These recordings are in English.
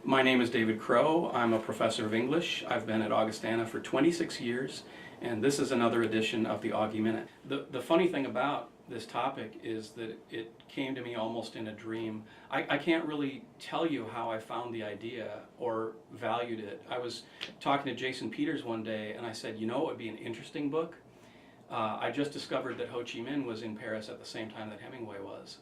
My name is David Crowe. I'm a professor of English. I've been at Augustana for 26 years, and this is another edition of the Augie Minute. The funny thing about this topic is that it came to me almost in a dream. I can't really tell you how I found the idea or valued it. I was talking to Jason Peters one day, and I said, you know, it would be an interesting book. I just discovered that Ho Chi Minh was in Paris at the same time that Hemingway was.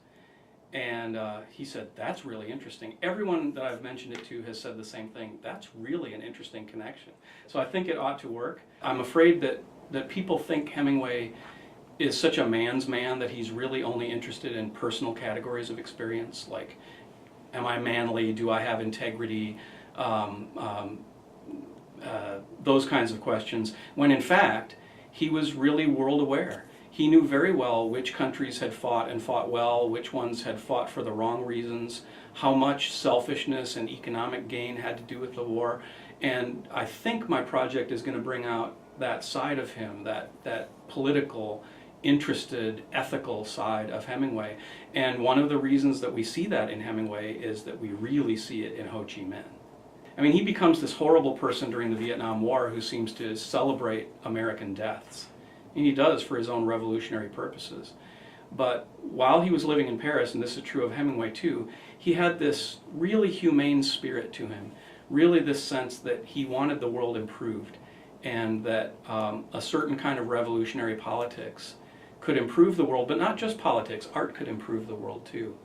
And he said, that's really interesting. Everyone that I've mentioned it to has said the same thing. That's really an interesting connection. So I think it ought to work. I'm afraid that people think Hemingway is such a man's man that he's really only interested in personal categories of experience, like, am I manly, do I have integrity, those kinds of questions, when in fact, he was really world aware. He knew very well which countries had fought and fought well, which ones had fought for the wrong reasons, how much selfishness and economic gain had to do with the war. And I think my project is going to bring out that side of him, that political, interested, ethical side of Hemingway. And one of the reasons that we see that in Hemingway is that we really see it in Ho Chi Minh. I mean, he becomes this horrible person during the Vietnam War who seems to celebrate American deaths. And he does for his own revolutionary purposes. But while he was living in Paris, and this is true of Hemingway too, he had this really humane spirit to him, really this sense that he wanted the world improved, and that a certain kind of revolutionary politics could improve the world, but not just politics, art could improve the world too.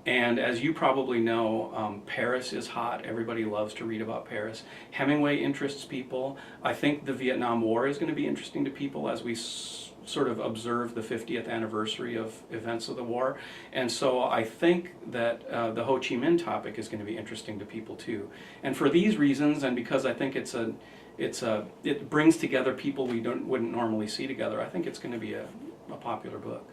And as you probably know, Paris is hot. Everybody loves to read about Paris. Hemingway interests people. I think the Vietnam War is going to be interesting to people as we sort of observe the 50th anniversary of events of the war. And so I think that the Ho Chi Minh topic is going to be interesting to people too. And for these reasons, and because I think it brings together people we wouldn't normally see together, I think it's going to be a popular book.